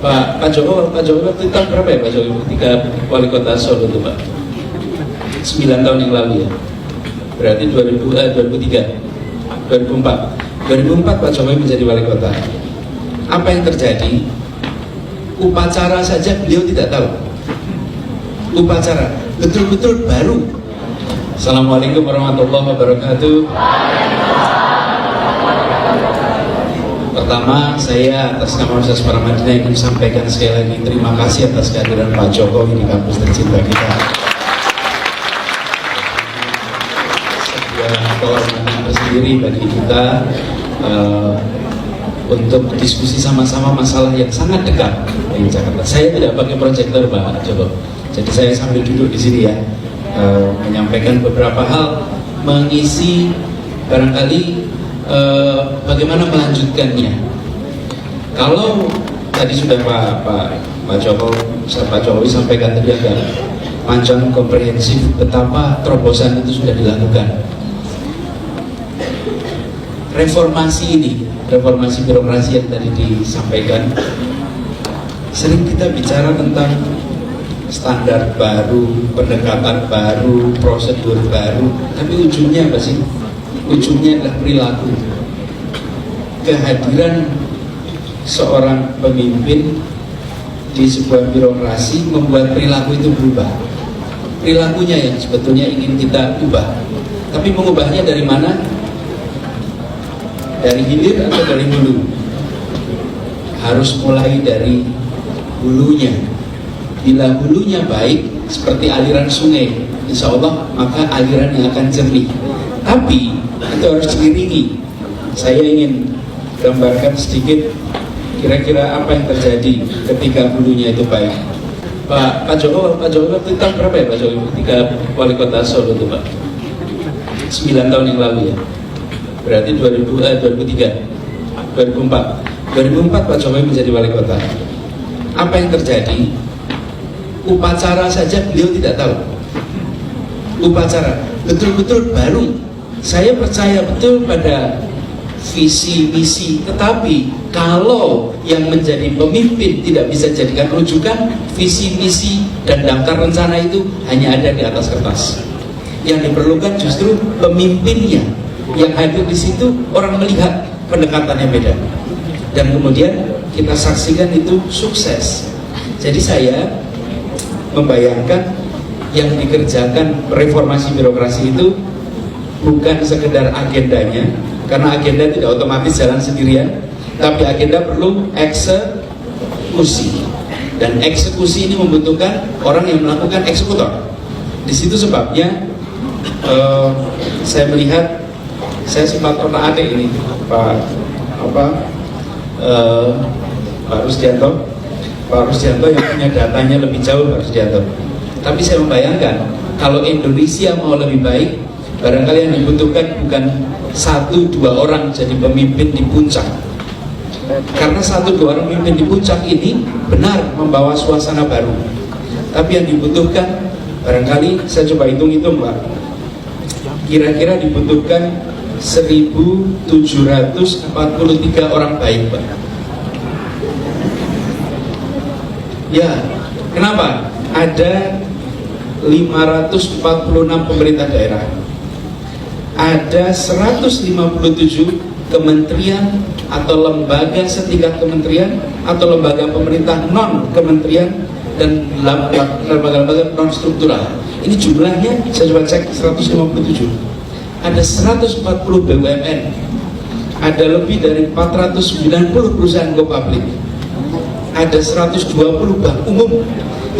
Pak Jokowi waktu itu tahun berapa ya Pak Jokowi ketika wali kota Solo itu Pak? 9 tahun yang lalu ya. Berarti 2003, 2004 Pak Jokowi menjadi wali kota. Apa yang terjadi? Upacara saja beliau tidak tahu. Upacara betul-betul baru. Assalamualaikum warahmatullahi wabarakatuh. Pertama, saya atas nama Universitas Paramadina ingin sampaikan sekali lagi terima kasih atas kehadiran Pak Jokowi di kampus tercinta kita. Sebuah kehormatan tersendiri bagi kita untuk diskusi sama-sama masalah yang sangat dekat di Jakarta. Saya tidak pakai proyektor Pak Jokowi, jadi saya sambil duduk di sini ya, menyampaikan beberapa hal, mengisi barangkali bagaimana melanjutkannya. Kalau tadi sudah Pak Jokowi sampaikan tadi agak panjang komprehensif betapa terobosan itu sudah dilakukan. Reformasi birokrasi yang tadi disampaikan, sering kita bicara tentang standar baru, pendekatan baru, prosedur baru, tapi ujungnya apa sih? Ujungnya adalah perilaku. Kehadiran seorang pemimpin di sebuah birokrasi membuat perilaku itu berubah. Perilakunya yang sebetulnya ingin kita ubah. Tapi mengubahnya dari mana? Dari hilir atau dari hulu? Harus mulai dari hulunya. Bila hulunya baik, seperti aliran sungai, insya Allah maka aliran yang akan jernih. Tapi itu harus diiringi. Saya ingin gambarkan sedikit kira-kira apa yang terjadi ketika hulunya itu baik. Pak Jokowi waktu itu tahun berapa ya Pak Jokowi ketika wali kota Solo itu Pak? 9 tahun yang lalu ya. Berarti 2003, 2004 Pak Jokowi menjadi wali kota. Apa yang terjadi? Upacara saja beliau tidak tahu. Upacara betul-betul baru. Saya percaya betul pada visi misi, tetapi kalau yang menjadi pemimpin tidak bisa jadikan rujukan, visi misi dan daftar rencana itu hanya ada di atas kertas. Yang diperlukan justru pemimpinnya. Yang hadir di situ orang melihat pendekatannya beda, dan kemudian kita saksikan itu sukses. Jadi saya membayangkan yang dikerjakan reformasi birokrasi itu bukan sekedar agendanya, karena agenda tidak otomatis jalan sendirian, tapi agenda perlu eksekusi, dan eksekusi ini membutuhkan orang yang melakukan eksekutor. Di situ sebabnya saya melihat, saya sempat pernah ada ini Pak Rusdianto yang punya datanya lebih jauh Pak Rusdianto. Tapi saya membayangkan kalau Indonesia mau lebih baik, barangkali yang dibutuhkan bukan 1-2 orang jadi pemimpin di puncak, karena 1-2 orang pemimpin di puncak ini benar membawa suasana baru. Tapi yang dibutuhkan, barangkali saya coba hitung-hitung Pak, kira-kira dibutuhkan 1.743 orang baik Pak. Ya, kenapa? Ada 546 pemerintah daerah, ada 157 kementerian atau lembaga setingkat kementerian atau lembaga pemerintah non kementerian, dan lembaga-lembaga non struktural. Ini jumlahnya saya coba cek 157. Ada 140 BUMN, ada lebih dari 490 perusahaan go public, ada 120 bank umum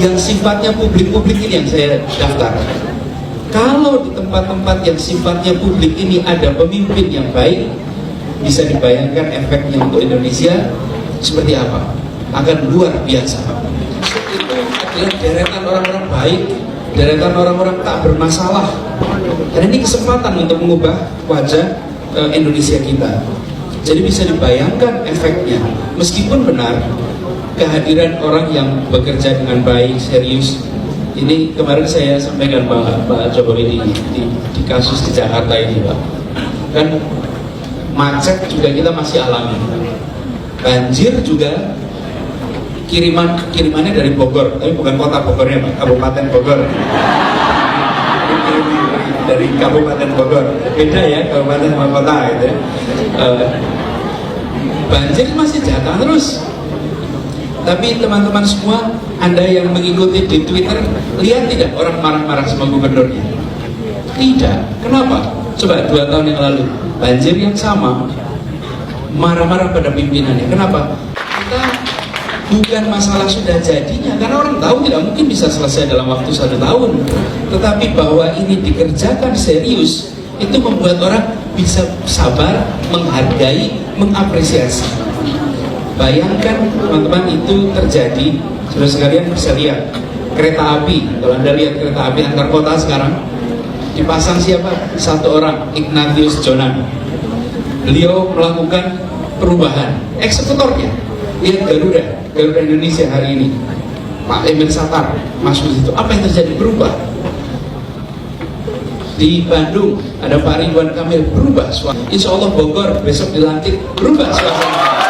yang sifatnya publik-publik ini yang saya daftar. Kalau di tempat-tempat yang sifatnya publik ini ada pemimpin yang baik, bisa dibayangkan efeknya untuk Indonesia seperti apa? Akan luar biasa. Itu adalah deretan orang-orang baik, deretan orang-orang tak bermasalah. Dan ini kesempatan untuk mengubah wajah Indonesia kita. Jadi bisa dibayangkan efeknya. Meskipun benar kehadiran orang yang bekerja dengan baik, serius. Ini kemarin saya sampaikan Pak Jokowi di kasus di Jakarta ini Pak. Kan macet juga kita masih alami, banjir juga kirimannya dari Bogor, tapi bukan kota Bogornya Pak, Kabupaten Bogor. Dari Kabupaten Bogor, beda ya kabupaten sama kota gitu ya. Banjir masih datang terus. Tapi teman-teman semua, Anda yang mengikuti di Twitter, lihat tidak orang marah-marah sama gubernurnya? Tidak. Kenapa? Coba 2 tahun yang lalu, banjir yang sama, marah-marah pada pimpinannya. Kenapa? Kita bukan masalah sudah jadinya, karena orang tahu tidak mungkin bisa selesai dalam waktu 1 tahun. Tetapi bahwa ini dikerjakan serius, itu membuat orang bisa sabar, menghargai, mengapresiasi. Bayangkan teman-teman itu terjadi, saudara sekalian bisa lihat kereta api. Kalau Anda lihat kereta api antar kota sekarang, dipasang siapa? 1 orang, Ignatius Jonan. Beliau melakukan perubahan, eksekutornya. Lihat Garuda Indonesia hari ini, Pak Emil Satar masuk situ. Apa yang terjadi? Berubah. Di Bandung ada Pak Ridwan Kamil, berubah suasana. Insya Allah Bogor besok dilantik, berubah suasana.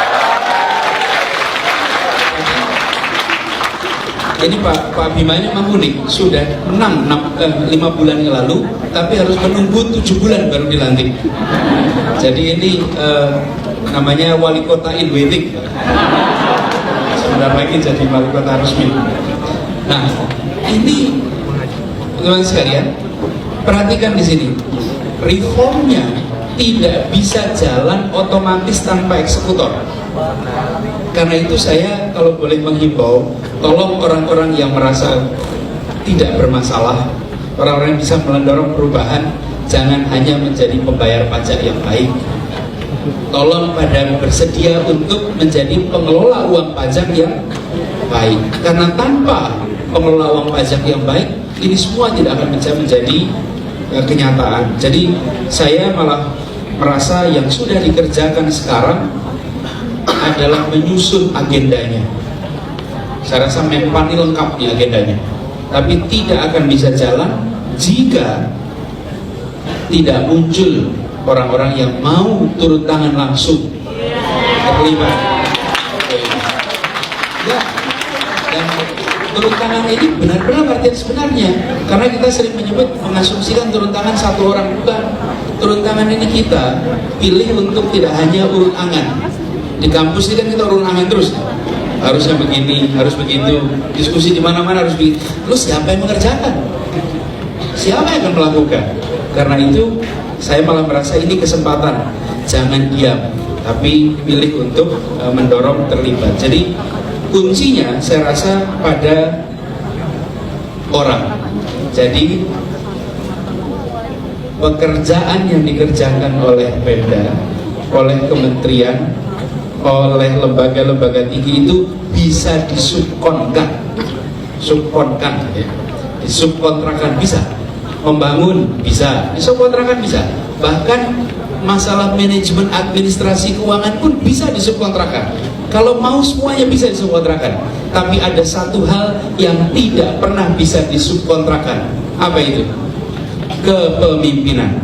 Jadi Pak Bima ini memang unik, sudah menang 5 bulan yang lalu, tapi harus menunggu 7 bulan baru dilantik. Jadi ini namanya wali kota in waiting. Sebentar lagi jadi wali kota resmi. Nah, ini teman-teman sekalian, perhatikan di sini, reformnya tidak bisa jalan otomatis tanpa eksekutor. Karena itu saya kalau boleh menghimbau, tolong orang-orang yang merasa tidak bermasalah, orang-orang yang bisa mendorong perubahan, jangan hanya menjadi pembayar pajak yang baik. Tolong pada bersedia untuk menjadi pengelola uang pajak yang baik. Karena tanpa pengelola uang pajak yang baik, ini semua tidak akan bisa menjadi kenyataan. Jadi saya malah merasa yang sudah dikerjakan sekarang adalah menyusun agendanya. Saya rasa Menpan ini lengkap nih agendanya, tapi tidak akan bisa jalan jika tidak muncul orang-orang yang mau turun tangan langsung terlibat. Ya, dan turun tangan ini benar-benar artinya sebenarnya, karena kita sering menyebut mengasumsikan turun tangan 1 orang, bukan. Turun tangan ini kita pilih untuk tidak hanya urut angan. Di kampus ini kan kita urut angan terus, harusnya begini, harus begitu, diskusi di mana-mana harus begitu. Terus siapa yang mengerjakan? Siapa yang akan melakukan? Karena itu saya malah merasa ini kesempatan, jangan diam, tapi pilih untuk mendorong terlibat. Jadi kuncinya saya rasa pada orang. Jadi pekerjaan yang dikerjakan oleh Pemda, oleh kementerian, oleh lembaga-lembaga tinggi itu bisa disubkonkan, ya. Disubkontrakan bisa, membangun bisa, disubkontrakan bisa, bahkan masalah manajemen administrasi keuangan pun bisa disubkontrakan. Kalau mau semuanya bisa disubkontrakan, tapi ada satu hal yang tidak pernah bisa disubkontrakan. Apa itu? Kepemimpinan.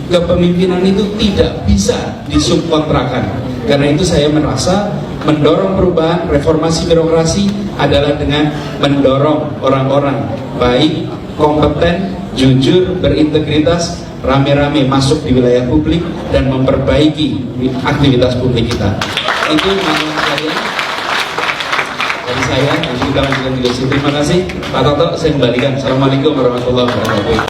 Kepemimpinan itu tidak bisa disubkontrakan. Karena itu saya merasa mendorong perubahan reformasi birokrasi adalah dengan mendorong orang-orang baik, kompeten, jujur, berintegritas, rame-rame masuk di wilayah publik dan memperbaiki aktivitas publik kita. Itu menurut saya dari saya, dan kita lanjutkan diskusi. Terima kasih Pak Toto, saya kembalikan. Assalamualaikum warahmatullahi wabarakatuh.